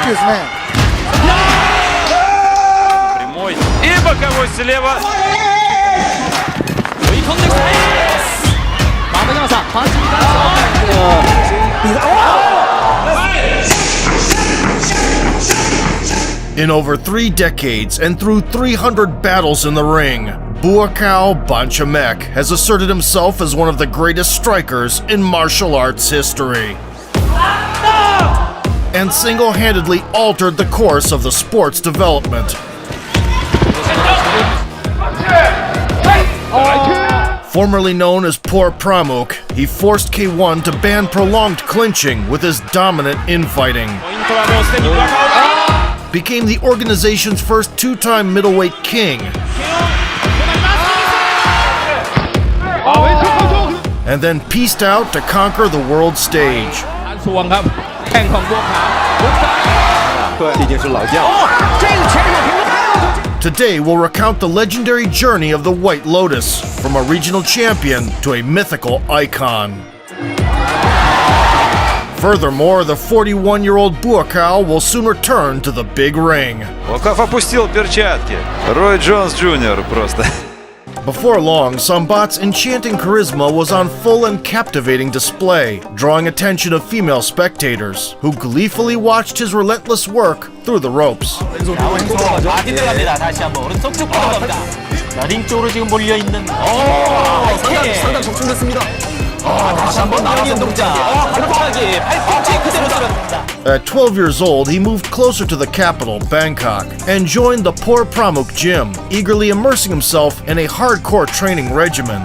球ですね。 Прямой и боковой слева. 追い込んできた。松山さん、パンチに関しては。 In over 3 decades and through 300 battles in the ring, Buakaw Banchamek has asserted himself as one of the greatest strikers in martial arts history. And single-handedly altered the course of the sport's development. Formerly known as Por Pramuk, he forced K1 to ban prolonged clinching with his dominant infighting. Became the organization's first 2-time middleweight king. And then pieced out to conquer the world stage. Today we'll recount the legendary journey of the White Lotus, from a regional champion to a mythical icon. Furthermore, the 41-year-old Buakaw will soon return to the big ring. Буакав опустил перчатки. Рой Джонс Джуниор просто. Before long, Sambat's enchanting charisma was on full and captivating display, drawing attention of female spectators, who gleefully watched his relentless work through the ropes. 힘들어갑니다. 다시 한번 오른쪽 쭉 뻗어갑니다. 자, 링 쪽으로 지금 몰려 있는. 상당 적중됐습니다. 다시 한번 나오는 동작. 발목하기 팔꿈치 그대로 떨어집니다. At 12 years old, he moved closer to the capital, Bangkok, and joined the Por Pramuk gym, eagerly immersing himself in a hardcore training regimen.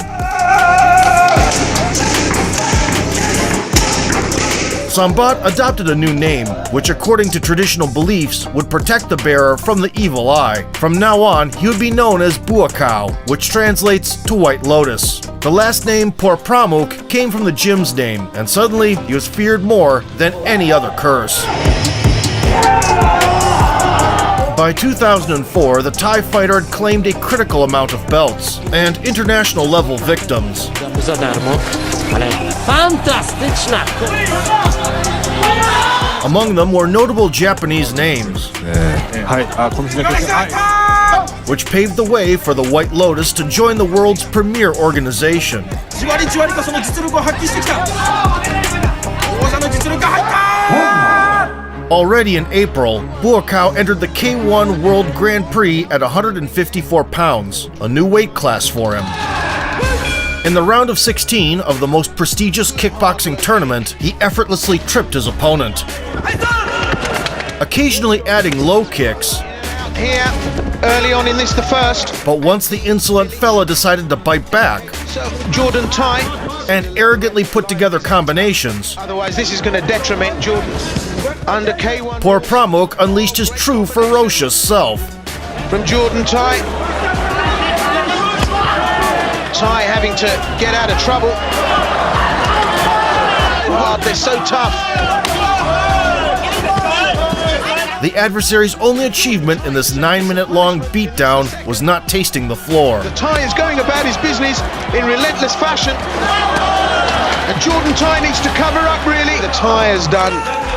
Sambat adopted a new name, which according to traditional beliefs would protect the bearer from the evil eye. From now on, he would be known as Buakaw, which translates to White Lotus. The last name Por Pramuk came from the gym's name, and suddenly he was feared more than any other curse. By 2004, the Thai fighter had claimed a critical amount of belts and international-level victims. Among them were notable Japanese names, which paved the way for the White Lotus to join the world's premier organization. Already in April, Buakaw entered the K1 World Grand Prix at 154 pounds, a new weight class for him. In the round of 16 of the most prestigious kickboxing tournament, he effortlessly tripped his opponent, occasionally adding low kicks. Here, early on in this, the first. But once the insolent fella decided to bite back, So, Jordan Thai. and arrogantly put together combinations, Otherwise, this is going to detriment Jordan. Under K1 Por Pramuk unleashed his true ferocious self. from Jordan Thai. Thai having to get out of trouble. Oh, they're so tough. The adversary's only achievement in this 9-minute-long beatdown was not tasting the floor. The Thai is going about his business in relentless fashion. And Jordan Thai needs to cover up, really. The Thai has done.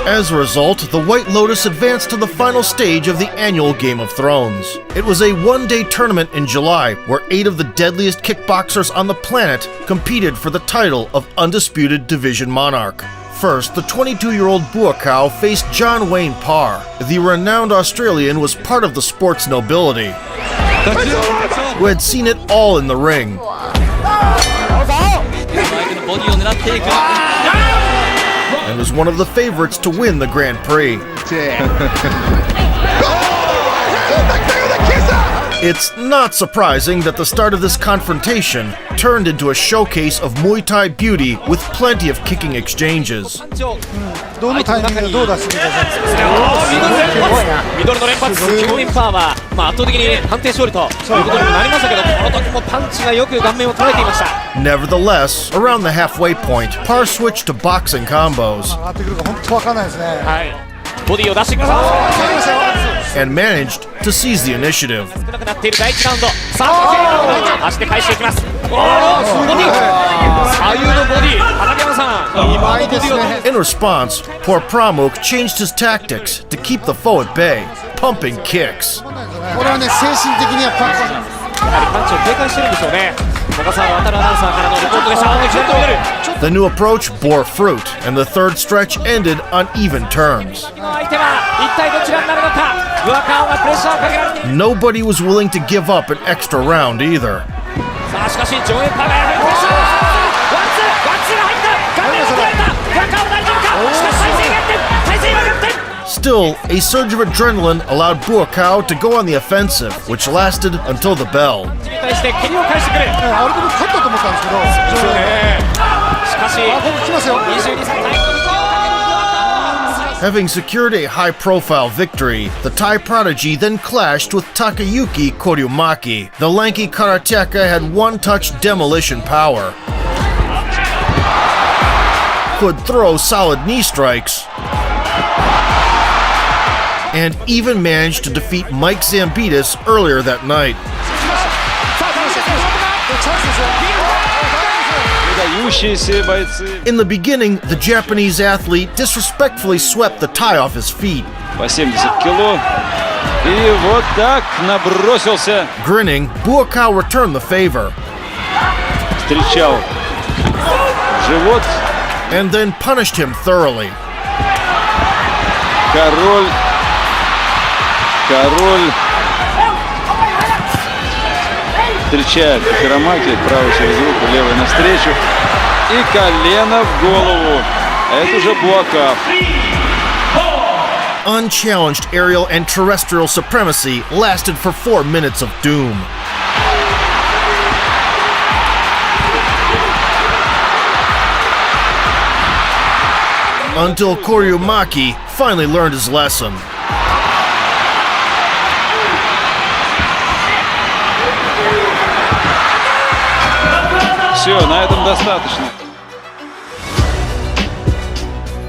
As a result, the White Lotus advanced to the final stage of the annual Game of Thrones. It was a one-day tournament in July where 8 of the deadliest kickboxers on the planet competed for the title of Undisputed Division Monarch. First, the 22-year-old Buakaw faced John Wayne Parr. The renowned Australian was part of the sport's nobility, who had seen it all in the ring. And was one of the favorites to win the Grand Prix. It's not surprising that the start of this confrontation turned into a showcase of Muay Thai beauty with plenty of kicking exchanges. どのタイミングでどう出してください。ミドルの連発、キム・インパーは、圧倒的に判定勝利ということにもなりましたけど、この時もパンチがよく顔面を捉えていました。 Nevertheless, around the halfway point, Parr switched to boxing combos. 上がってくるか本当わかんないですね。はい。ボディを出してきました and managed to seize the initiative. 少なくなっている第1ラウンドさあ足で返していきますおーボディ左右のボディ畠山さん今ボディを In response, poor Pramuk changed his tactics to keep the foe at bay, pumping kicks. これはね、精神的にはパンチを警戒してるんでしょうね小笠原渡アナウンサーからのリポートでした左と見る The new approach bore fruit, and the third stretch ended on even terms. 相手は一体どちらになるのか上川がプレッシャーをかけられて Nobody was willing to give up an extra round either. さあしかしジョエパがやはりプレッシャーワンツーが入った顔面を捉えた上川大丈夫かしかし体勢が逆転 Still, a surge of adrenaline allowed Buakaw to go on the offensive, which lasted until the bell. に対して蹴りを返してくるあれでも勝ったと思ったんですけど、しかし来ますよ。 22歳 Having secured a high-profile victory, the Thai prodigy then clashed with Takayuki Koryumaki. The lanky karateka had one-touch demolition power, could throw solid knee strikes, and even managed to defeat Mike Zambitis earlier that night. Выдающиеся бойцы. In the beginning, the Japanese athlete disrespectfully swept the Thai off his feet. По 70 кило. И вот так набросился. Grinning, Buakaw returned the favor, Встречал живот. and then punished him thoroughly. Король. Встречает Хиромаки, правый через руку, левый навстречу. И колено в голову. Это уже Буакав. Unchallenged aerial and terrestrial supremacy lasted for 4 minutes of doom. Until Koryumaki finally learned his lesson. Все, на этом достаточно.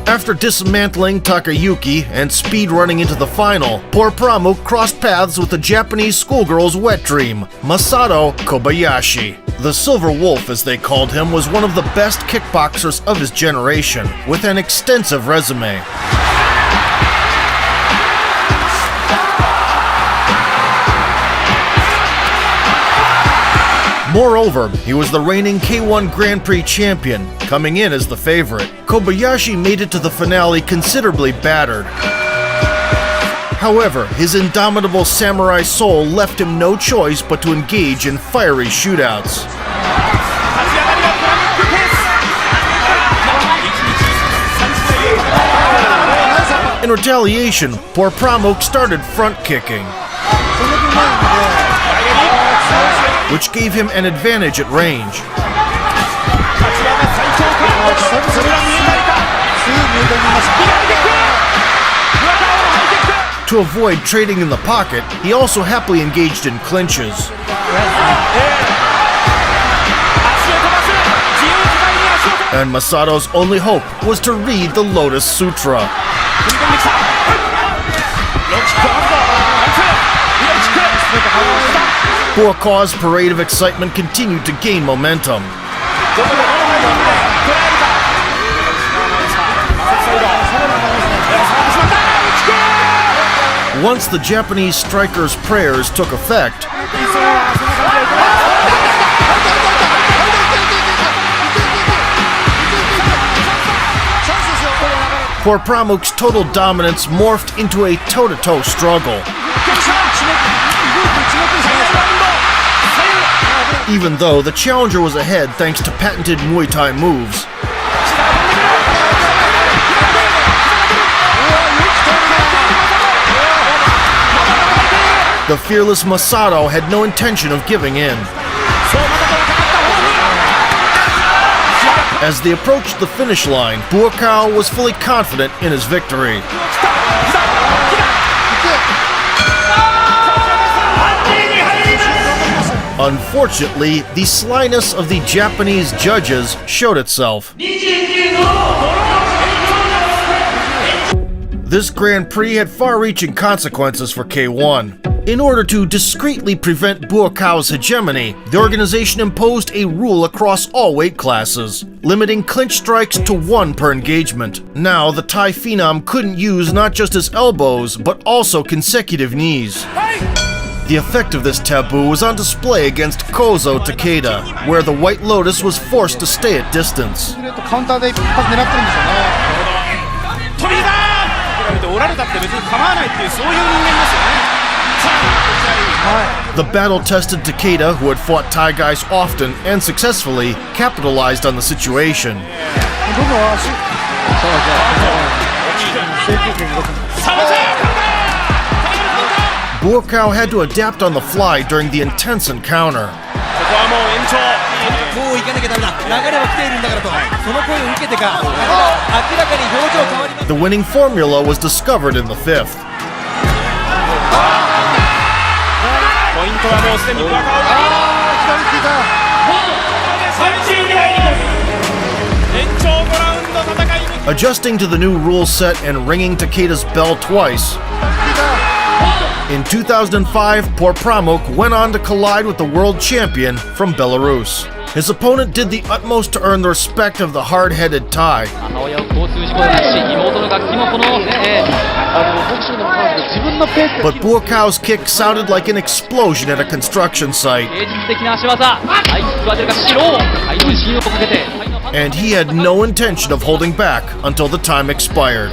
After dismantling Takayuki and speedrunning into the final, poor Pramuk crossed paths with the Japanese schoolgirl's wet dream, Masato Kobayashi. The Silver Wolf, as they called him, was one of the best kickboxers of his generation, with an extensive resume. Moreover, he was the reigning K1 Grand Prix champion, coming in as the favorite. Kobayashi made it to the finale considerably battered. However, his indomitable samurai soul left him no choice but to engage in fiery shootouts. In retaliation, poor Pramuk started front kicking, which gave him an advantage at range. To avoid trading in the pocket, he also happily engaged in clinches. And Masato's only hope was to read the Lotus Sutra. Buakaw's parade of excitement continued to gain momentum. Once the Japanese striker's prayers took effect, poor Pramuk's total dominance morphed into a toe-to-toe struggle. Even though the challenger was ahead thanks to patented Muay Thai moves. The fearless Masato had no intention of giving in. As they approached the finish line, Buakaw was fully confident in his victory. Unfortunately, the slyness of the Japanese judges showed itself. The This Grand Prix had far-reaching consequences for K1. In order to discreetly prevent Buakau's hegemony, the organization imposed a rule across all weight classes, limiting clinch strikes to 1 per engagement. Now, the Thai phenom couldn't use not just his elbows, but also consecutive knees. The effect of this taboo was on display against Kozo Takeda, where the White Lotus was forced to stay at distance. カウンターで一発狙ってるんでしょうね。飛びだー比べて折られたって別に構わないっていうそういう人間ですよね。 The battle-tested Takeda, who had fought Thai guys often and successfully, capitalized on the situation. どんどん足。Buakau had to adapt on the fly during the intense encounter. ここはもう延長。もう行かなきゃダメだ。流れは来ているんだからと。その声を受けてか。明らかに表情変わります。 The winning formula was discovered in the 5th. ポイントはもうすでにブアカオ。左利いた。延長5ラウンド戦い。 Adjusting to the new rule set and ringing Takeda's bell twice. In 2005, Porpramuk went on to collide with the world champion from Belarus. His opponent did the utmost to earn the respect of the hard-headed Thai. But Buakau's kick sounded like an explosion at a construction site. And he had no intention of holding back until the time expired.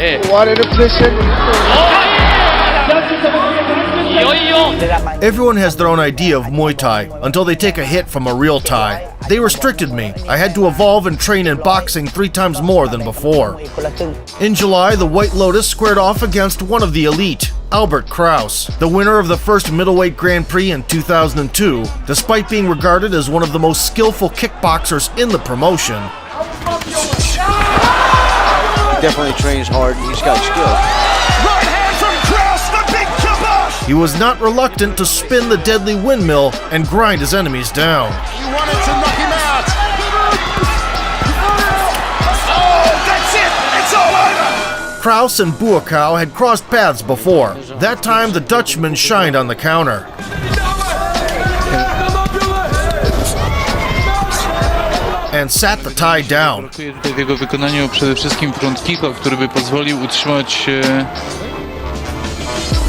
Everyone has their own idea of Muay Thai until they take a hit from a real Thai. They restricted me. I had to evolve and train in boxing 3 times more than before. In July, the White Lotus squared off against one of the elite, Albert Kraus, the winner of the first middleweight Grand Prix in 2002, despite being regarded as one of the most skillful kickboxers in the promotion. Definitely trains hard. He's got skill. He was not reluctant to spin the deadly windmill and grind his enemies down. You wanted to knock him out. Oh, that's it. It's all over. Kraus and Buakau had crossed paths before. That time, the Dutchman shined on the counter. And sat the Thai down. W jego wykonaniu przede wszystkim front kicka, który by pozwolił utrzymać.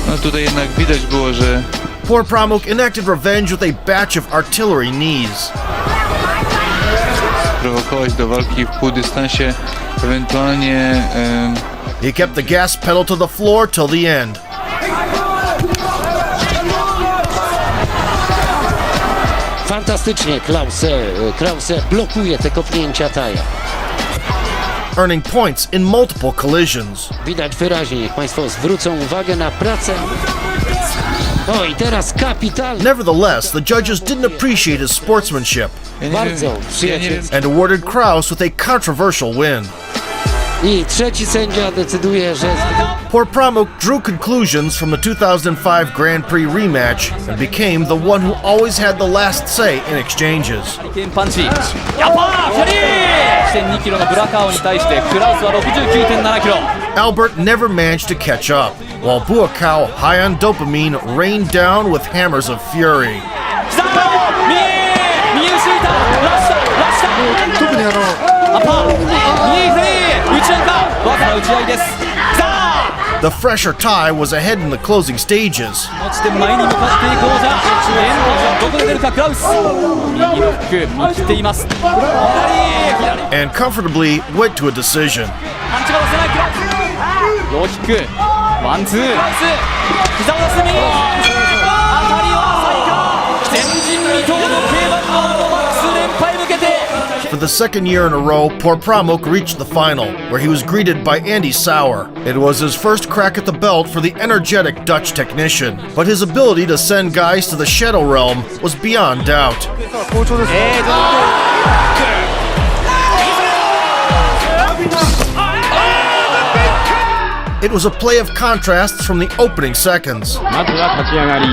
No tutaj jednak widać było, że Porpramuk enacted revenge with a batch of artillery knees. prowokować do walki w półdystansie, ewentualnie. He kept the gas pedal to the floor till the end. Fantastycznie Krause blokuje te kopnięcia Thaja. Earning points in multiple collisions. Widać wyraźnie, niech Państwo zwrócą uwagę na pracę. O i teraz kapitalnie. Nevertheless, the judges didn't appreciate his sportsmanship Bardzo przyjacielski. and awarded Kraus with a controversial win. I trzeci sędzia decyduje, że Porpramuk drew conclusions from the 2005 Grand Prix rematch and became the one who always had the last say in exchanges. パンチ。やったー、左。1.2キロのブラカオに対してクラウスは 69.7 キロ。 Albert never managed to catch up, while Buakau, high on dopamine, rained down with hammers of fury. 膝右右薄いたラスト特にアッパー右左打ち合いかわから打ち合いです。さあ The fresher Thai was ahead in the closing stages. この地点前に向かっていく王者連覇はどこで出るかクラウス右のフック見切っています左 And comfortably went to a decision. パンチが出せないクラウスローキックワンツークラウス膝を出す右当たりは浅いか前人未到の競馬のマックス連覇へ向けて For the second year in a row, Porpramuk reached the final, where he was greeted by Andy Sauer. It was his first crack at the belt for the energetic Dutch technician, but his ability to send guys to the Shadow Realm was beyond doubt. 好調ですね。 It was a play of contrasts from the opening seconds. まずは立ち上がり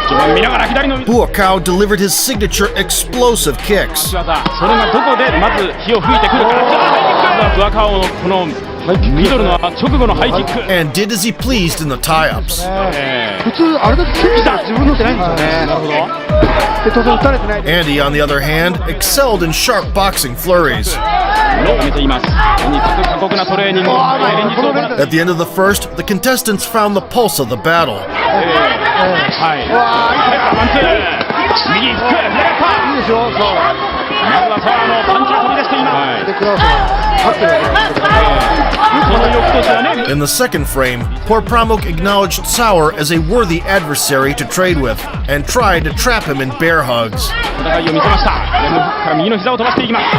基本見ながら左の Buakau delivered his signature explosive kicks. 技それがどこでまず火を吹いてくるかブアカオのこのミドルの直後のハイキック and did as he pleased in the tie-ups. 普通あれだけ蹴ったら自分のってないんですよね。なるほど。で当然打たれてない。 Andy, on the other hand, excelled in sharp boxing flurries. めています。とにかく過酷なトレーニングを連日行って At the end of the first, the contestants found the pulse of the battle. はい。ワンツー。右フック、狙った。いいでしょ。そう。まずはサワーのパンチが飛び出しています。でクラウスが勝ってるわけですけど。その翌年はね。 In the second frame, Porpramuk acknowledged Sauer as a worthy adversary to trade with and tried to trap him in bear hugs. 戦いを見せました。から右の膝を飛ばしていきます。ポ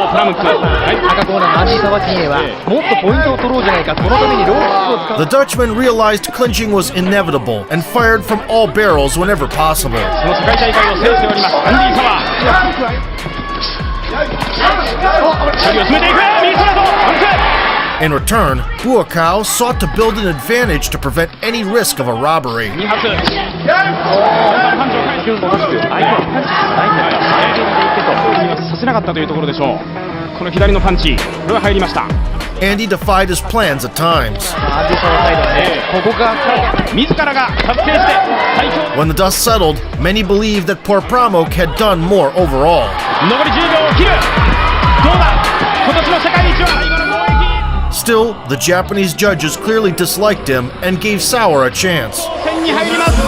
ープラムック。はい。赤コーナーのアンディ・サバティエはもっとポイントを取ろうじゃないか。そのためにローキックを使う。 The Dutchman realized clinching was inevitable and fired from all barrels whenever possible. その世界大会を制しております。アンディ・サワー。距離を詰めていく。右ストレート。ワンツー。 In return, Buakaw sought to build an advantage to prevent any risk of a robbery. 2発。パンチを返す。相手はパンチしないんだからさせなかったというところでしょう。この左のパンチ、これは入りました。 Andy defied his plans at times. アンディ・サバサイドね。ここが自らが達成して最強。 When the dust settled, many believed that Porpramuk had done more overall. 残り10秒を切る。どうだ。今年の世界一は最後の攻撃。 Still, the Japanese judges clearly disliked him and gave Sauer a chance. 戦に入ります。に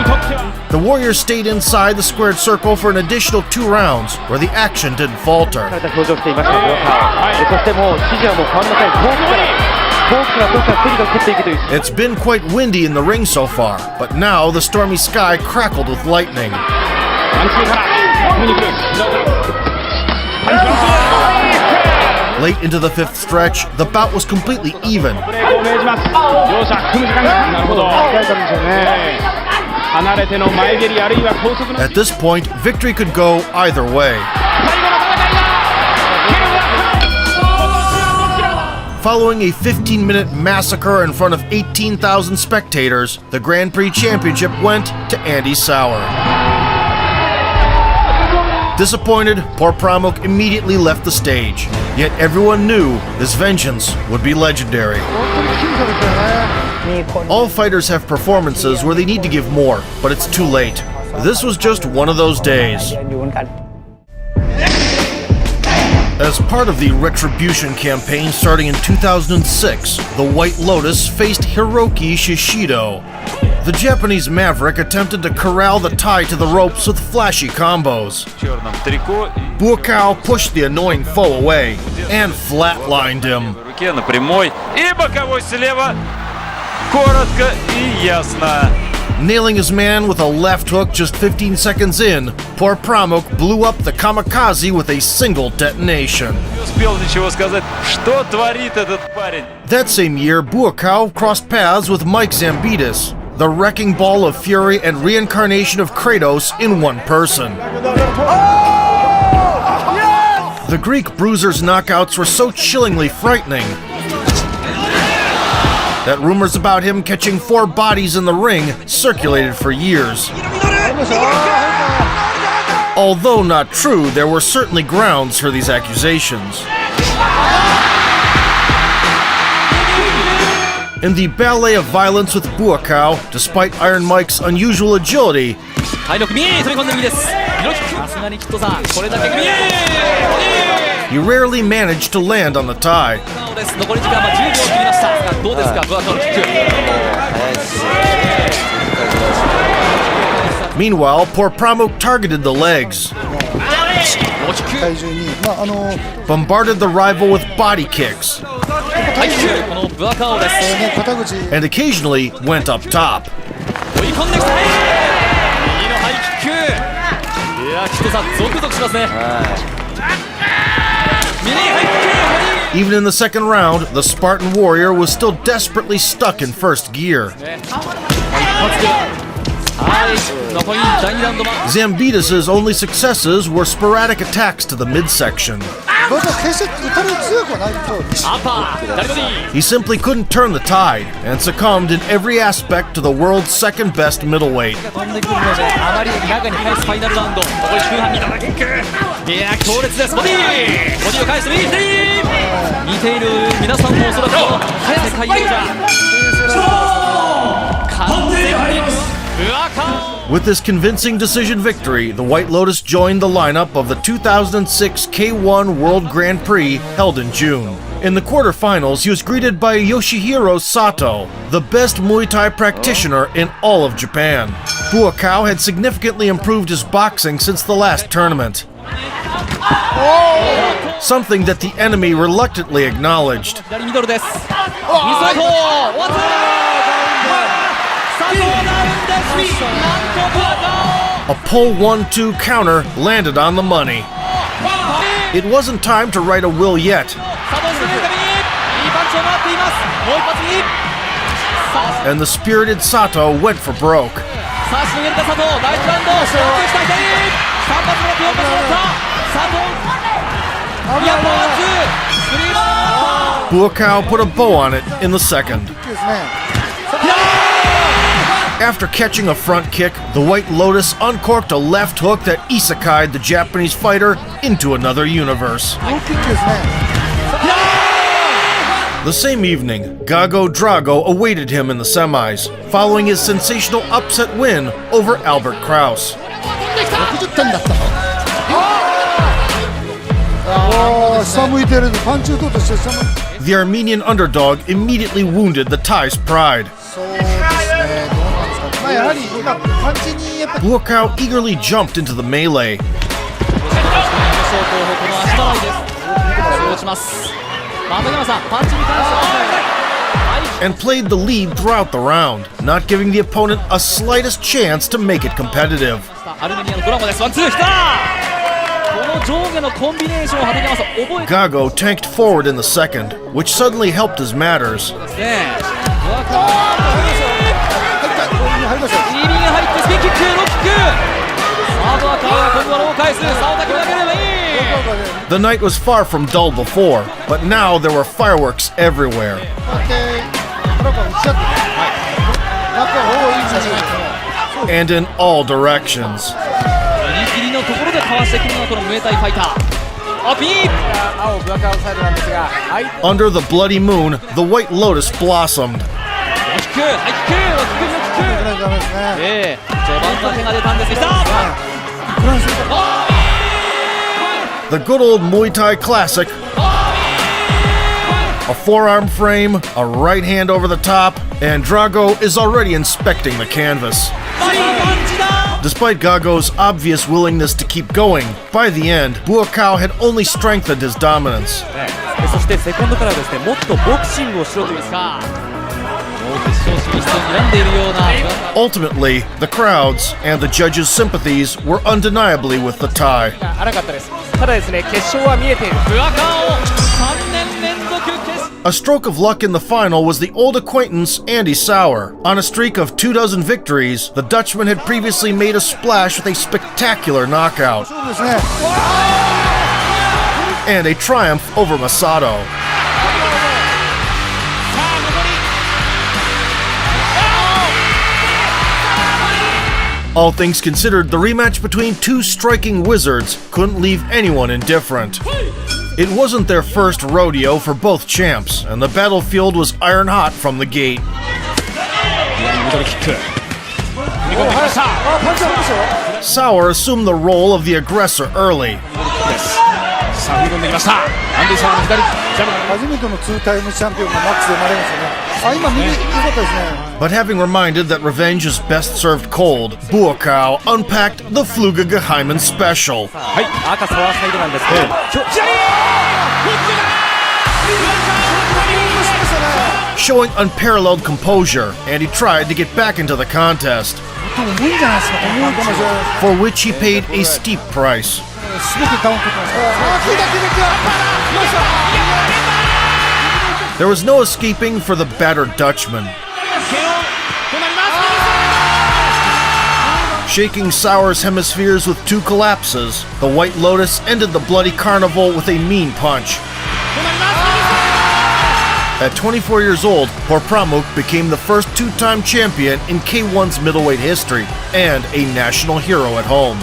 とっては。 The Warriors stayed inside the squared circle for an additional 2 rounds, where the action didn't falter. 表情していましたよ。そしてもう指示はもう変わりません。遠くからとにかく蹴っていくという。 It's been quite windy in the ring so far, but now the stormy sky crackled with lightning. ワンツーから踏みに来る。パンチワンツー。 Late into the 5th stretch, the bout was completely even. ブレークを命じます。両者組む時間が。なるほど。離れての前蹴りあるいは高速の。 At this point, victory could go either way. 最後の戦いだ。 Following a 15-minute massacre in front of 18,000 spectators, the Grand Prix Championship went to Andy Sauer. Disappointed, Porpramuk immediately left the stage. Yet everyone knew his vengeance would be legendary. All fighters have performances where they need to give more, but it's too late. This was just one of those days. As part of the Retribution campaign starting in 2006, the White Lotus faced Hiroki Shishido. The Japanese maverick attempted to corral the Thai to the ropes with flashy combos. Buakaw pushed the annoying foe away and flatlined him. Nailing his man with a left hook just 15 seconds in, Porpramuk blew up the kamikaze with a single detonation. That same year, Buakaw crossed paths with Mike Zambidis, the wrecking ball of fury and reincarnation of Kratos in one person. The Greek bruiser's knockouts were so chillingly frightening that rumors about him catching 4 bodies in the ring circulated for years. Although not true, there were certainly grounds for these accusations. In the ballet of violence with Buakaw, despite Iron Mike's unusual agility, he rarely managed to land on the tie. Meanwhile, Porpramuk targeted the legs, bombarded the rival with body kicks, and occasionally went up top. Even in the second round, the Spartan warrior was still desperately stuck in first gear. Zambidis' only successes were sporadic attacks to the midsection. He simply couldn't turn the tide and succumbed in every aspect to the world's second best middleweight. 見ている皆さんもおそらく世界王者完全にWith this convincing decision victory, the White Lotus joined the lineup of the 2006 K1 World Grand Prix held in June. In the quarterfinals, he was greeted by Yoshihiro Sato, the best Muay Thai practitioner in all of Japan. Buakaw had significantly improved his boxing since the last tournament, something that the enemy reluctantly acknowledged. 左ミドルです。ミズトワズ佐藤ダウンです。なんとブアカオ A pull 1-2 counter landed on the money. It wasn't time to write a will yet, 佐藤すぐにいいパンチを回っています。もう一発にさあ and the spirited Sato went for broke. さあしのげるか佐藤第1ラウンドショットした左3発目4発目だった佐藤いやパワー2スリーバー Buakaw put a bow on it in the second. After catching a front kick, the White Lotus uncorked a left hook that isekai'd the Japanese fighter into another universe. The same evening, Gago Drago awaited him in the semis, following his sensational upset win over Albert Kraus. The Armenian underdog immediately wounded the Thai's pride. Buakaw eagerly jumped into the melee, and played the lead throughout the round, not giving the opponent a slightest chance to make it competitive. アルメニアのグラモですワンツーきたこの上下のコンビネーションを畠山さん覚えて Gago tanked forward in the second, which suddenly helped his matters. ますねブアカオ右に入ってスピンキックロックさあブアカオ今度はロー返すさあおたけなければいい The night was far from dull before, but now there were fireworks everywhere. And in all directions. ギリギリのところでかわしてくるのがこのムエタイファイターあピー Under the bloody moon, the White Lotus blossomed. キックハイキックロックキック序盤の手が出たんですが来た The good old Muay Thai classic. A forearm frame, a right hand over the top, and Drago is already inspecting the canvas. Despite Gago's obvious willingness to keep going, by the end, Buakaw had only strengthened his dominance. そしてセコンドからですねもっとボクシングをしろというですかもう決勝進出を睨んでいるような Ultimately, the crowds and the judges' sympathies were undeniably with the Thai. 荒かったですただですね決勝は見えているブアカオ3年連続決 A stroke of luck in the final was the old acquaintance Andy Sauer. On a streak of 24 victories, the Dutchman had previously made a splash with a spectacular knockout and a triumph over Masato. All things considered, the rematch between two striking wizards couldn't leave anyone indifferent. It wasn't their first rodeo for both champs, and the battlefield was iron hot from the gate. Sauer assumed the role of the aggressor early. But having reminded that revenge is best served cold, Buakaw unpacked the Fluga Geheimen special. はい赤サワーサイドなんですけどShowing unparalleled composure, and he tried to get back into the contest, for which he paid a steep price. There was no escaping for the battered Dutchman. Shaking Sauer's hemispheres with two collapses, the White Lotus ended the bloody carnival with a mean punch. At 24 years old, Porpramuk became the first two-time champion in K1's middleweight history and a national hero at home.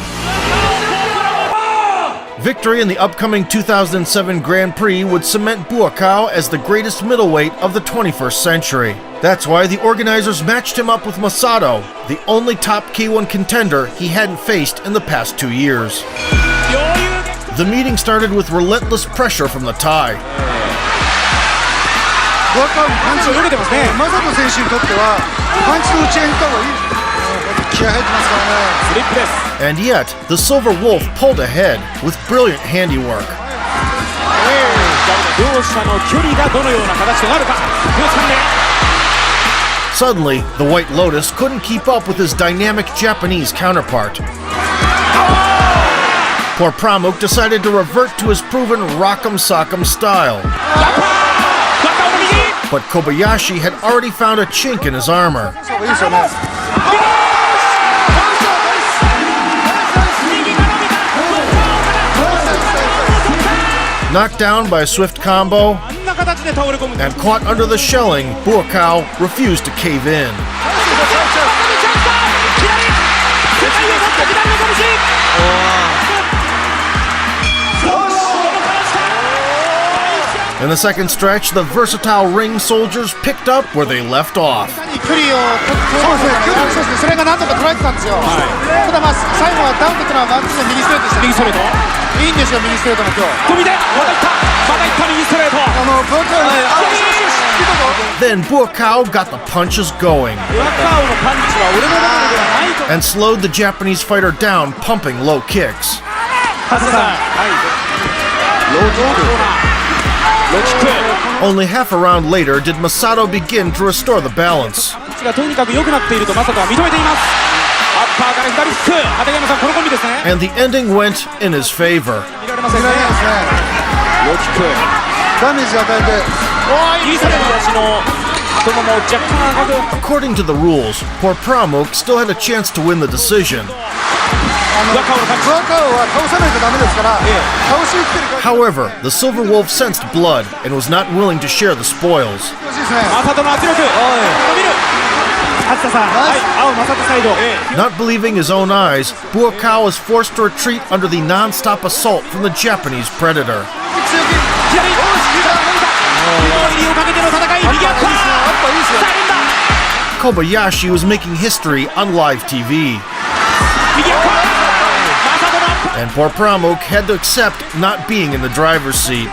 Victory in the upcoming 2007 Grand Prix would cement Buakaw as the greatest middleweight of the 21st century. That's why the organizers matched him up with Masato, the only top K1 contender he hadn't faced in the past 2 years. The meeting started with relentless pressure from the Thai. マサト選手にとってはパンチの打ち合いに行った方がいい。気合入ってますからね。 And yet, the Silver Wolf pulled ahead with brilliant handiwork. 両者の距離がどのような形となるか。 Suddenly, the White Lotus couldn't keep up with his dynamic Japanese counterpart. Poor Pramuk decided to revert to his proven Rock'em Sock'em style. But Kobayashi had already found a chink in his armor. Knocked down by a swift combo and caught under the shelling, Buakaw refused to cave in. In the second stretch, the versatile ring soldiers picked up where they left off. 距離をそれが何度か捉えてたんですよ。ただ最後はダウンでというのは右ストレートでした。右ストレート。いいんですよ右ストレートも今日。飛びでまだいった右ストレート。Then Buakaw got the punches going and slowed the Japanese fighter down, pumping low kicks. Only half a round later did Masato begin to restore the balance. And the ending went in his favor. According to the rules, poor Pramuk still had a chance to win the decision. However, the Silver Wolf sensed blood and was not willing to share the spoils. Not believing his own eyes, Buakaw was forced to retreat under the non-stop assault from the Japanese predator. Kobayashi was making history on live TV. And poor Pramuk had to accept not being in the driver's seat.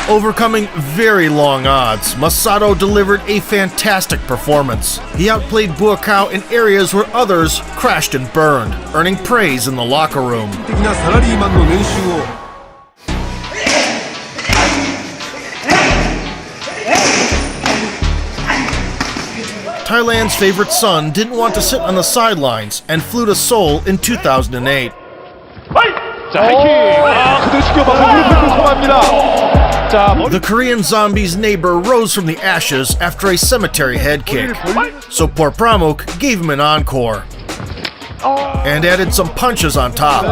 Overcoming very long odds, Masato delivered a fantastic performance. He outplayed Buakaw in areas where others crashed and burned, earning praise in the locker room. Thailand's favorite son didn't want to sit on the sidelines and flew to Seoul in 2008. The Korean zombie's neighbor rose from the ashes after a cemetery head kick, so poor Pramuk gave him an encore and added some punches on top.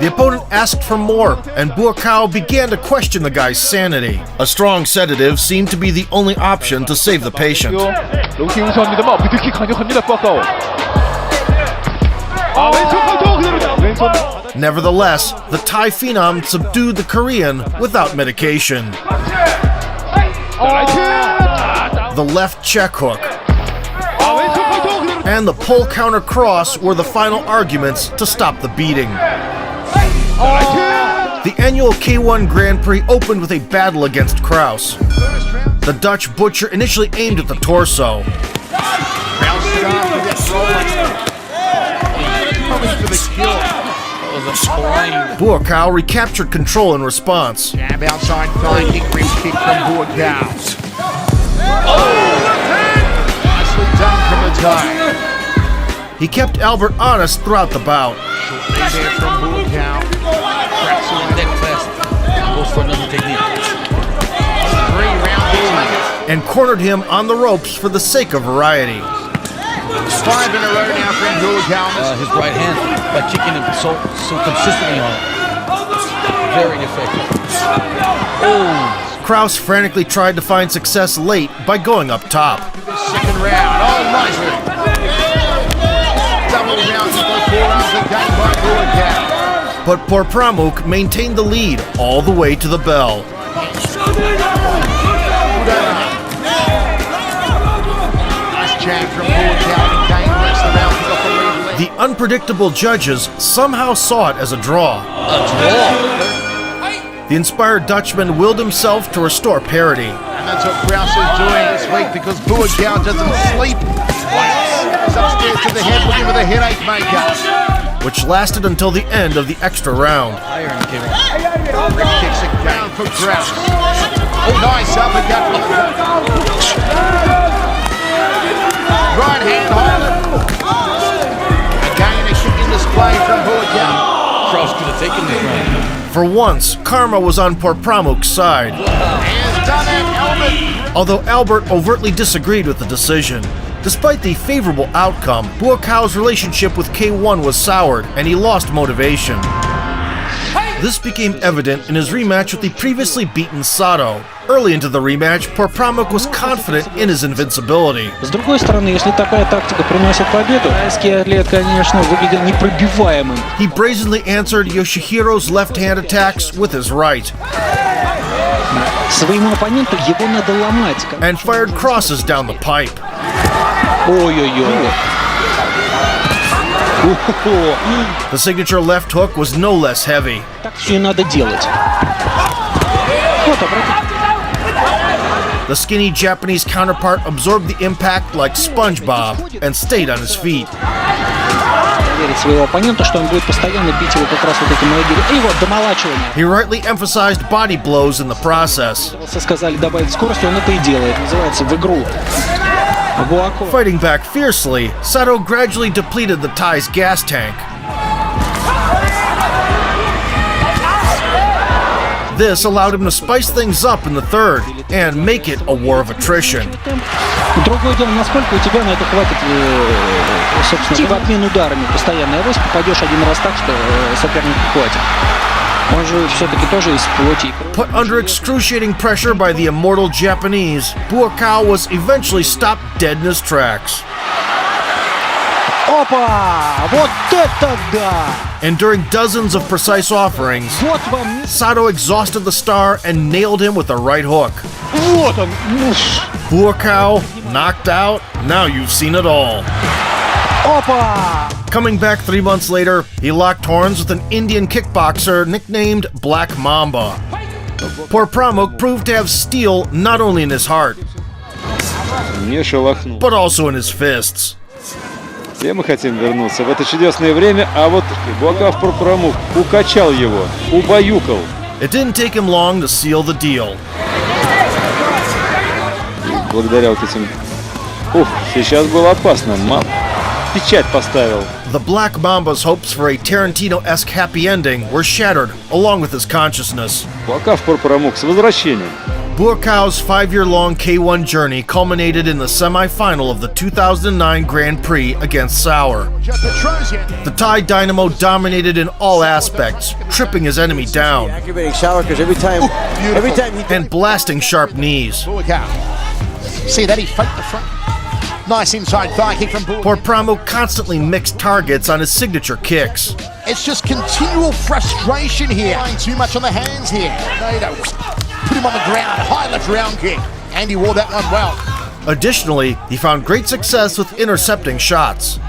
The opponent asked for more, and Buakaw began to question the guy's sanity. A strong sedative seemed to be the only option to save the patient. Nevertheless, the Thai phenom subdued the Korean without medication. The left check hook and the pull counter cross were the final arguments to stop the beating. The annual K1 Grand Prix opened with a battle against Kraus. The Dutch butcher initially aimed at the torso. Buakaw recaptured control in response. Jab outside, finding ring kick from Buakaw. Nicely done from the Thai. He kept Albert honest throughout the bout. There from Buakaw. Cracks on that fast. Goes for another technique. 3-round and cornered him on the ropes for the sake of variety. 5 in a row now from Buakaw. His right hand by kicking him so consistently on it. Very effective. Kraus frantically tried to find success late by going up top. Second round. Oh, nice. Double rounds before the game by Buakaw. But Porpramuk maintained the lead all the way to the bell. Nice jab from Buakaw and Kane makes the round kick off the lead left. The unpredictable judges somehow saw it as a draw. The inspired Dutchman willed himself to restore parity. And that's what Kraus is doing this week because Buakaw doesn't sleep. He's upstairs to the head looking for the headache maker. which lasted until the end of the extra round. Rick kicks it down for Kraus. Oh, nice uppercut. Right hand Highland. Again, a kick in display from Buakaw. Kraus could have taken this round. For once, karma was on Porpramuk's side, Has done it, Albert. although Albert overtly disagreed with the decision. Despite the favorable outcome, Buakaw's relationship with K1 was soured, and he lost motivation. This became evident in his rematch with the previously beaten Sato. Early into the rematch, Porpramuk was confident in his invincibility. С другой стороны, если такая тактика приносит победу, тайский атлет, конечно, выглядел непробиваемым. He brazenly answered Yoshihiro's left-hand attacks with his right, Своему оппоненту его надо ломать. and fired crosses down the pipe. Ой-ой-ой. The signature left hook was no less heavy. Так все и надо делать. Вот, обратите. The skinny Japanese counterpart absorbed the impact like SpongeBob and stayed on his feet. Верить своего оппонента, что он будет постоянно бить его как раз вот этим ноги. И вот, домолачивание. He rightly emphasized body blows in the process. Сказали добавить скорости, он это и делает. Называется в игру. Буако. Fighting back fiercely, Sato gradually depleted the Thai's gas tank. This allowed him to spice things up in the third and make it a war of attrition. Другое дело, насколько у тебя на это хватит, собственно, в обмен ударами постоянно. Авось попадешь один раз так, что сопернику хватит. Он же все-таки тоже из плоти. Put under excruciating pressure by the immortal Japanese, Buakaw was eventually stopped dead in his tracks. Опа! Вот это да! Enduring dozens of precise offerings, Вот вам... Sato exhausted the star and nailed him with a right hook. Вот он! Buakaw, knocked out, now you've seen it all. Опа! Coming back 3 months later, he locked horns with an Indian kickboxer nicknamed Black Mamba. Porpramuk proved to have steel not only in his heart, Не шелохнул. but also in his fists. Все мы хотим вернуться в это чудесное время, а вот Буакав Порпрамук укачал его, убаюкал. It didn't take him long to seal the deal. Благодаря вот этим... Ух, сейчас было опасно. Печать поставил. The Black Mamba's hopes for a Tarantino-esque happy ending were shattered, along with his consciousness. Буакав Порпрамук с возвращением. Buakaw's 5-year-long K1 journey culminated in the semi-final of the 2009 Grand Prix against Sauer. The Thai Dynamo dominated in all aspects, tripping his enemy down Aggravating Sauer because every time he and blasting sharp knees. Buakaw. See that he faked the front. Nice inside thigh kick from Buakaw. Porpramuk constantly mixed targets on his signature kicks. It's just continual frustration here. Playing too much on the hands here. Nato put him on the ground. High left round kick. And he wore that one well. Additionally, he found great success with intercepting shots.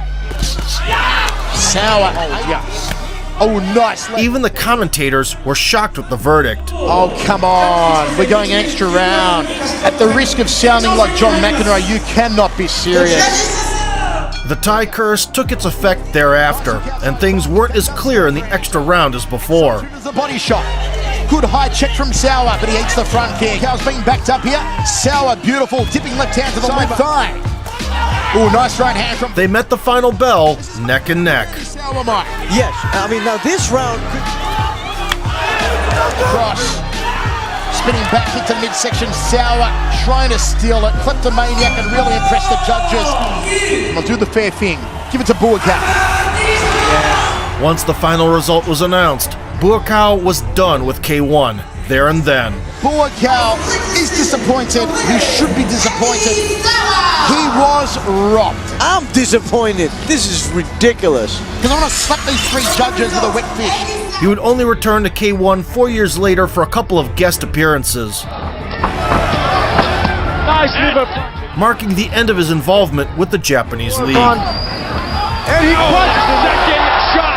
Sauer. Oh, yeah. Oh, nice. Even the commentators were shocked with the verdict. Oh, come on. We're going an extra round. At the risk of sounding like John McEnroe, you cannot be serious. The Thai curse took its effect thereafter, and things weren't as clear in the extra round as before. There's a body shot. Good high check from Sauer, but he eats the front kick. Cow's being backed up here. Sauer, beautiful, dipping left hand to the left thigh. Oh, nice right hand from They met the final bell, neck and neck. Sauer, Mike. yes. I mean now this round. Cross. Spinning back into midsection. Sauer trying to steal it. Kleptomaniac and really impress the judges. I'll do the fair thing. Give it to Buakaw. Once the final result was announced, Buakaw was done with K1 there and then. Buakaw is disappointed. He should be disappointed. He was robbed. I'm disappointed. This is ridiculous. Because I want to slap these three judges with a wet fish. He would only return to K1 4 years later for a couple of guest appearances, Nice move. marking the end of his involvement with the Japanese league. And he punches second shot.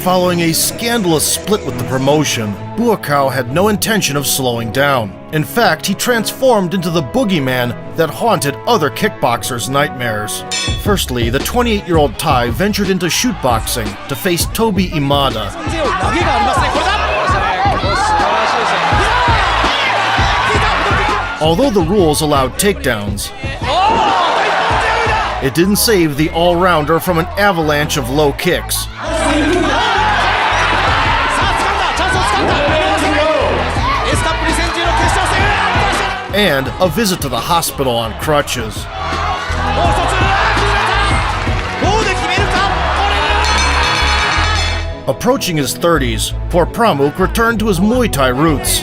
Following a scandalous split with the promotion, Buakaw had no intention of slowing down. In fact, he transformed into the boogeyman that haunted other kickboxers' nightmares. Firstly, the 28-year-old Thai ventured into shootboxing to face Tobi Imada. Although the rules allowed takedowns, it didn't save the all-rounder from an avalanche of low kicks. And a visit to the hospital on crutches. Approaching his 30s, Porpramuk returned to his Muay Thai roots,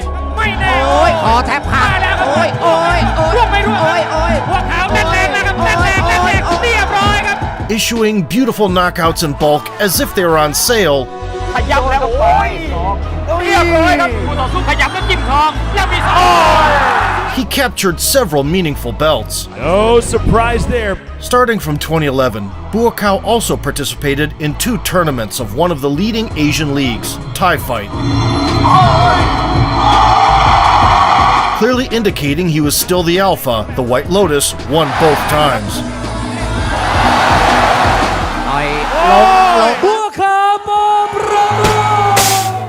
issuing beautiful knockouts in bulk as if they were on sale, he captured several meaningful belts. No surprise there. Starting from 2011, Buakaw also participated in 2 tournaments of one of the leading Asian leagues, Thai Fight, clearly indicating he was still the alpha. The White Lotus won both times.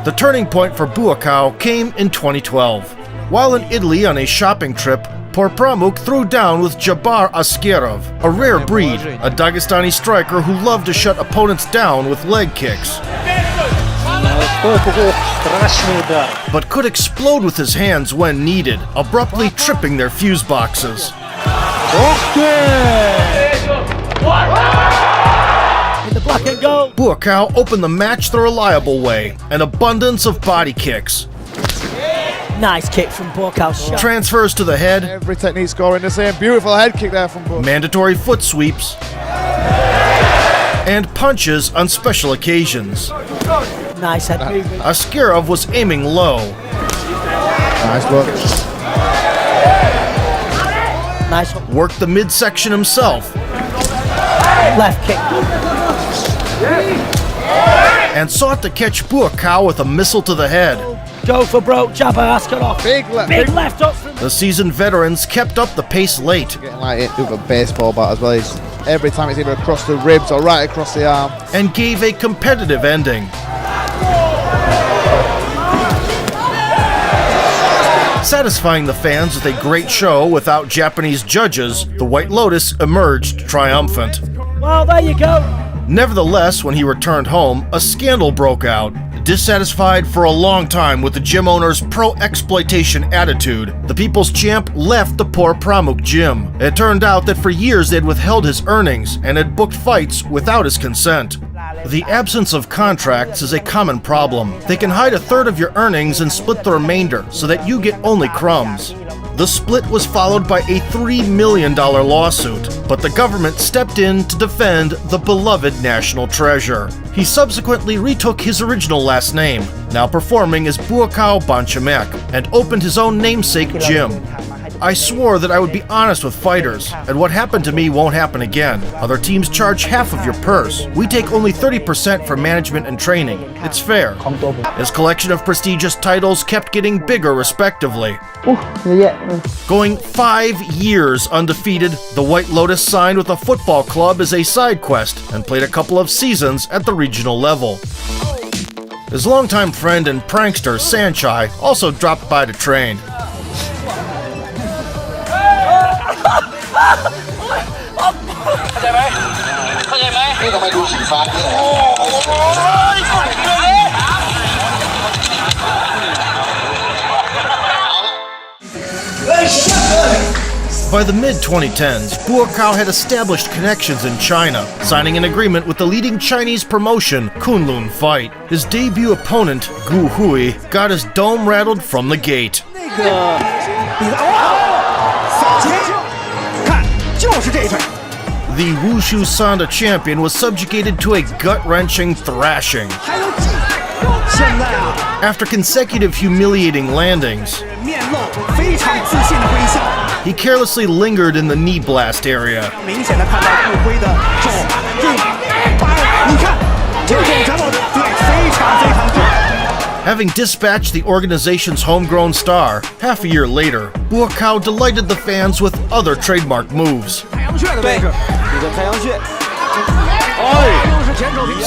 The turning point for Buakaw came in 2012. While in Italy on a shopping trip, Porpramuk threw down with Jabbar Askerov, a rare breed, a Dagestani striker who loved to shut opponents down with leg kicks, but could explode with his hands when needed, abruptly tripping their fuse boxes. Buakaw opened the match the reliable way, an abundance of body kicks. Nice kick from Buakaw. Transfers to the head. Every technique scoring the same. Beautiful head kick there from Buakaw. Mandatory foot sweeps. And punches on special occasions. Nice head movement. Askerov was aiming low. Nice look. Nice. Worked the midsection himself. Left kick. And sought to catch Buakaw with a missile to the head. Go for broke, Jabbar Askerov. Big left. Big left up from The seasoned veterans kept up the pace late. Getting like it with a baseball bat as well. Every time it's either across the ribs or right across the arm. And gave a competitive ending. Satisfying the fans with a great show without Japanese judges, the White Lotus emerged triumphant. Well, there you go. Nevertheless, when he returned home, a scandal broke out. Dissatisfied for a long time with the gym owner's pro-exploitation attitude, the People's Champ left the Porpramuk gym. It turned out that for years they'd withheld his earnings and had booked fights without his consent. The absence of contracts is a common problem. They can hide a third of your earnings and split the remainder so that you get only crumbs. The split was followed by a $3 million lawsuit, but the government stepped in to defend the beloved national treasure. He subsequently retook his original last name, now performing as Buakaw Banchamek, and opened his own namesake gym. I swore that I would be honest with fighters, and what happened to me won't happen again. Other teams charge half of your purse. We take only 30% for management and training. It's fair. His collection of prestigious titles kept getting bigger respectively. Going 5 years undefeated, the White Lotus signed with a football club as a side quest and played a couple of seasons at the regional level. His longtime friend and prankster Sanchai also dropped by to train. By the mid-2010s, Buakaw had established connections in China, signing an agreement with the leading Chinese promotion, Kunlun Fight. His debut opponent, Gu Hui, got his dome rattled from the gate. The Wushu Sanda champion was subjugated to a gut-wrenching thrashing. After consecutive humiliating landings, he carelessly lingered in the knee blast area. Having dispatched the organization's homegrown star, half a year later, Buakaw delighted the fans with other trademark moves.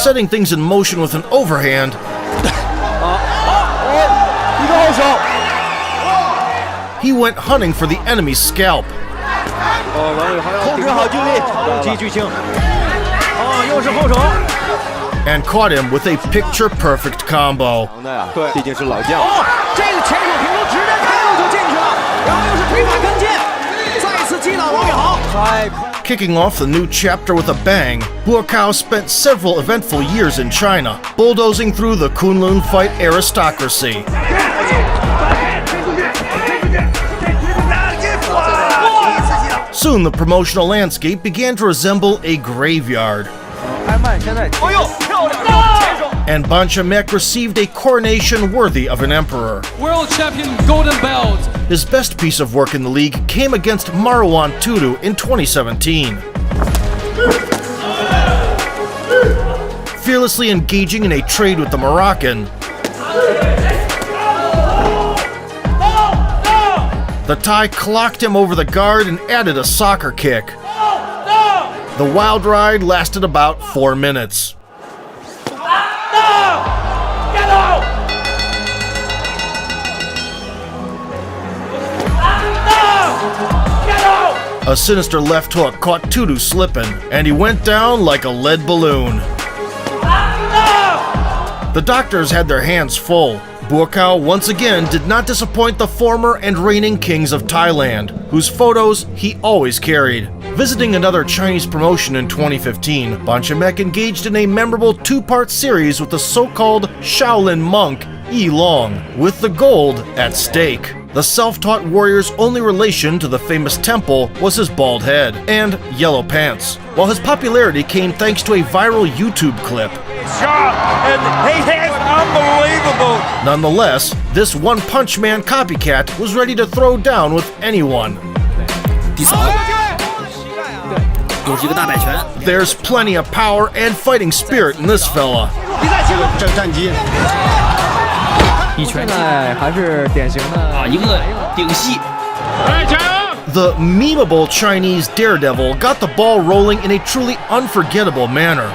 Setting things in motion with an overhand, he went hunting for the enemy's scalp. And caught him with a picture-perfect combo. Kicking off the new chapter with a bang, Buakaw spent several eventful years in China, bulldozing through the Kunlun Fight aristocracy. Soon the promotional landscape began to resemble a graveyard. And Banchamek received a coronation worthy of an emperor. World Champion Golden Belt. His best piece of work in the league came against Marwan Turu in 2017. Fearlessly engaging in a trade with the Moroccan, the Thai clocked him over the guard and added a soccer kick. The wild ride lasted about 4 minutes. A sinister left hook caught Turu slipping, and he went down like a lead balloon. The doctors had their hands full. Buakaw once again did not disappoint the former and reigning kings of Thailand, whose photos he always carried. Visiting another Chinese promotion in 2015, Banchamek engaged in a memorable two-part series with the so-called Shaolin monk, Yi Long, with the gold at stake. The self-taught warrior's only relation to the famous temple was his bald head and yellow pants, while his popularity came thanks to a viral YouTube clip. And he has unbelievable. Nonetheless, this one-punch man copycat was ready to throw down with anyone. There's plenty of power and fighting spirit in this fella. The memeable Chinese daredevil got the ball rolling in a truly unforgettable manner.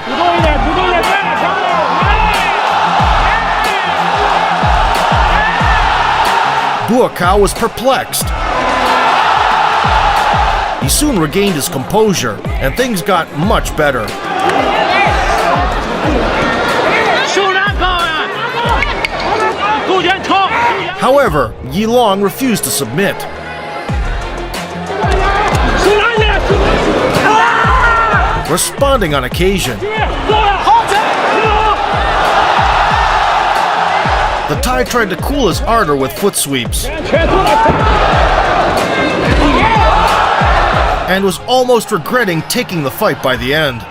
Buakaw was perplexed. He soon regained his composure, and things got much better. However, Yi Long refused to submit. Responding on occasion, the Thai tried to cool his ardor with foot sweeps and was almost regretting taking the fight by the end.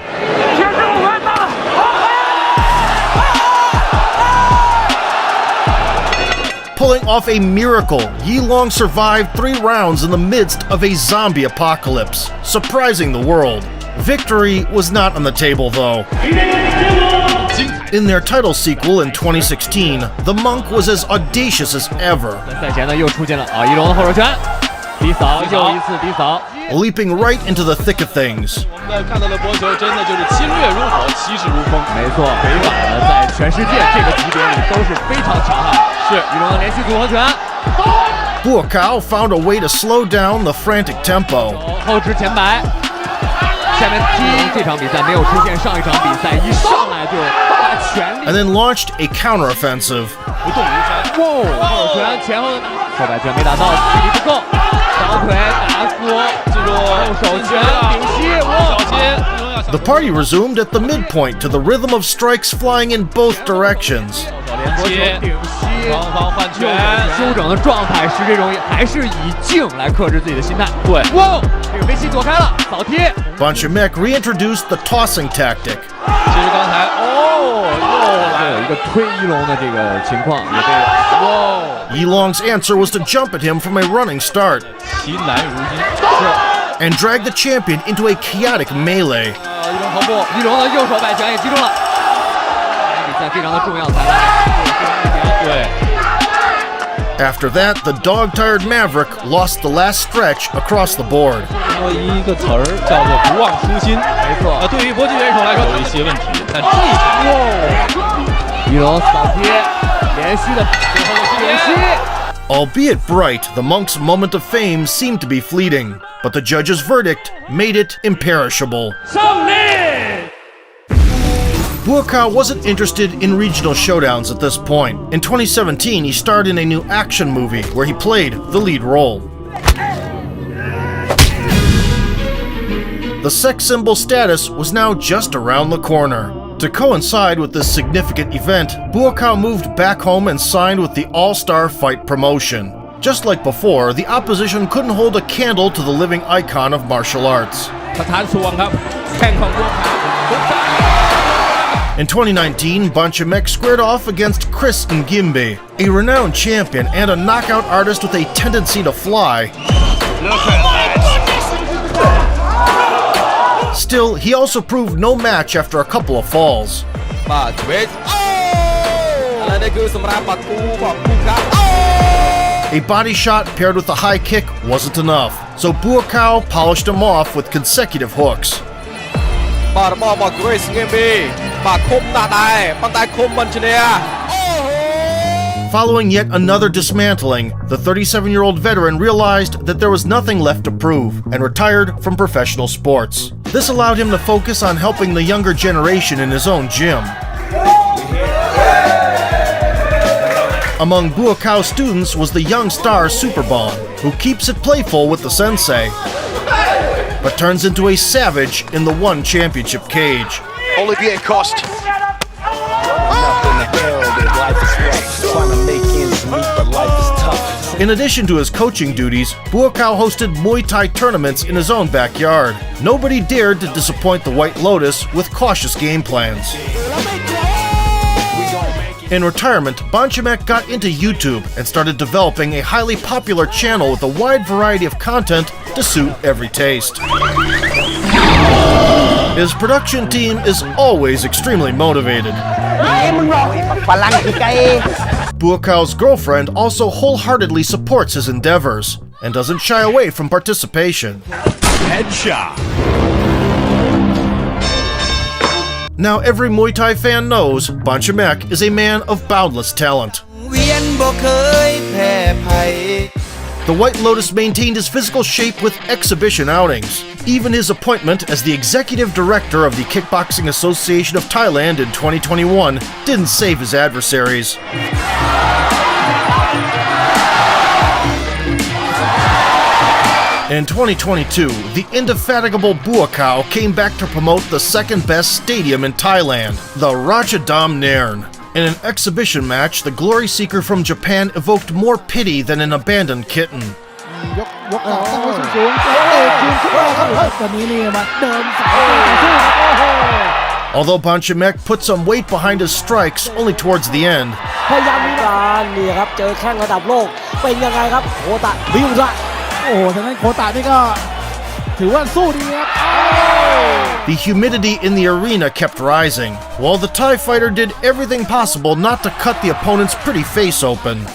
Pulling off a miracle, Yi Long survived 3 rounds in the midst of a zombie apocalypse, surprising the world. Victory was not on the table, though. In their title sequel in 2016, the monk was as audacious as ever, leaping right into the thick of things. Buakaw found a way to slow down the frantic tempo, and then launched a counteroffensive. 长腿打出这种手拳顶膝，小心。 The party resumed at the midpoint to the rhythm of strikes flying in both directions. 连接顶膝，双方换拳，休整的状态是这种，还是以静来克制自己的心态。对，哇，这个梅西躲开了，扫踢。Bonchamek reintroduced the tossing tactic. 其实刚才又有一个推一龙的这个情况，也被哇。 Yilong's answer was to jump at him from a running start 其难如今。 and drag the champion into a chaotic melee. 一龙头部，一龙的右手摆拳也击中了。比赛非常的重要，裁判。对。 After that, the dog-tired Maverick lost the last stretch across the board. 说一个词儿叫做不忘初心。没错。对于搏击选手来说有一些问题，但这一场，一龙扫踢，连续的最后的连续。 Albeit bright, the monk's moment of fame seemed to be fleeting, but the judge's verdict made it imperishable. Buakaw wasn't interested in regional showdowns at this point. In 2017, he starred in a new action movie where he played the lead role. The sex symbol status was now just around the corner. To coincide with this significant event, Buakaw moved back home and signed with the All-Star Fight promotion. Just like before, the opposition couldn't hold a candle to the living icon of martial arts. In 2019, Bonchamek squared off against Chris Ngimbe, a renowned champion and a knockout artist with a tendency to fly. Still, he also proved no match after a couple of falls. A body shot paired with a high kick wasn't enough, so Buakaw polished him off with consecutive hooks. Following yet another dismantling, the 37-year-old veteran realized that there was nothing left to prove and retired from professional sports. This allowed him to focus on helping the younger generation in his own gym. Among Buakaw's students was the young star Superbon, who keeps it playful with the sensei, but turns into a savage in the one championship cage. Olivier Coste. In addition to his coaching duties, Buakaw hosted Muay Thai tournaments in his own backyard. Nobody dared to disappoint the White Lotus with cautious game plans. In retirement, Bonchamek got into YouTube and started developing a highly popular channel with a wide variety of content to suit every taste. His production team is always extremely motivated. Buakaw's girlfriend also wholeheartedly supports his endeavors and doesn't shy away from participation. Headshot. Now every Muay Thai fan knows Bonchamek is a man of boundless talent. The White Lotus maintained his physical shape with exhibition outings. Even his appointment as the executive director of the Kickboxing Association of Thailand in 2021 didn't save his adversaries. In 2022, the indefatigable Buakaw came back to promote the second best stadium in Thailand, the Ratchadam Nairn. In an exhibition match, the glory seeker from Japan evoked more pity than an abandoned kitten. Although Bonchamek put some weight behind his strikes only towards the end, the humidity in the arena kept rising, while the Thai fighter did everything possible not to cut the opponent's pretty face open.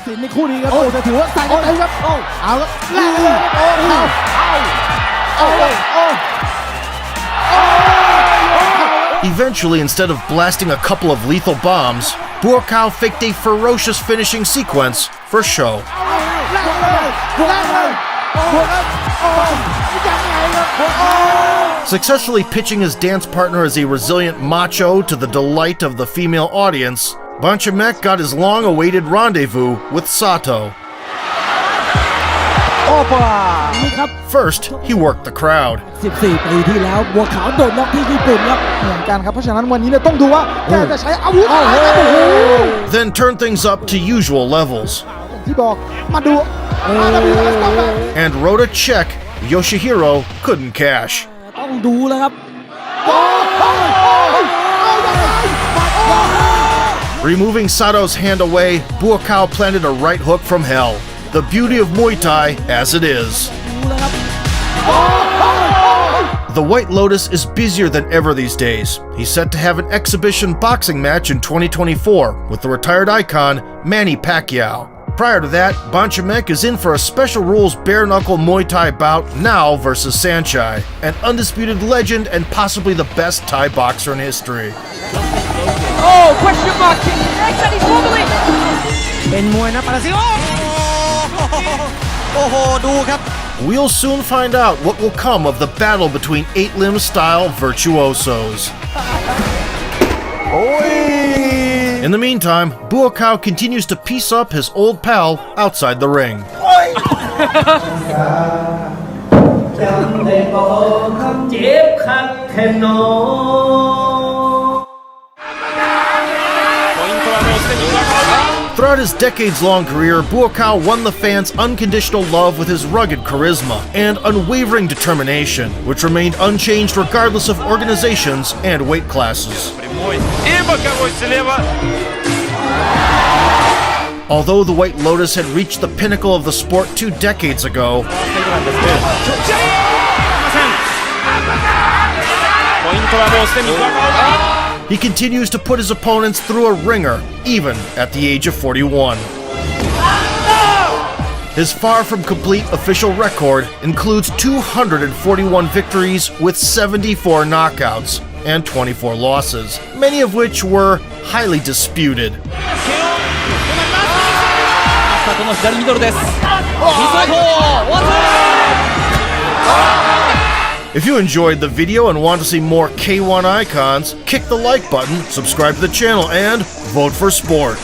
Eventually, instead of blasting a couple of lethal bombs, Buakaw faked a ferocious finishing sequence for show. Successfully pitching his dance partner as a resilient macho to the delight of the female audience, Bonchamek got his long-awaited rendezvous with Sato. โอ้ป่ะนี่ครับ First, he worked the crowd. 14 ปีที่แล้วบัวขาวโดนน็อกที่ญี่ปุ่นครับเหมือนกันครับเพราะฉะนั้นวันนี้เนี่ยต้องดูว่าแกจะใช้อาวุธอะไรครับโอ้โห Then turned things up to usual levels. ที่บอกมาดู And wrote a check Yoshihiro couldn't cash. ต้องดูแล้วครับ Removing Sato's hand away, Buakaw planted a right hook from hell. The beauty of Muay Thai as it is. The White Lotus is busier than ever these days. He's set to have an exhibition boxing match in 2024 with the retired icon Manny Pacquiao. Prior to that, Bonchamek is in for a special rules bare-knuckle Muay Thai bout now versus Sanchai, an undisputed legend and possibly the best Thai boxer in history. Oh question mark next and he's wobbling เป็นมวยนะปาราซิโอ้โหดูครับ We'll soon find out what will come of the battle between 8-limb style virtuosos. In the meantime, Buakaw continues to piece up his old pal outside the ring. Throughout his decades-long career, Buakaw won the fans' unconditional love with his rugged charisma and unwavering determination, which remained unchanged regardless of organizations and weight classes. Although the White Lotus had reached the pinnacle of the sport 2 decades ago, he continues to put his opponents through a ringer, even at the age of 41. His far from complete official record includes 241 victories with 74 knockouts and 24 losses, many of which were highly disputed. If you enjoyed the video and want to see more K1 icons, kick the like button, subscribe to the channel, and vote for sport.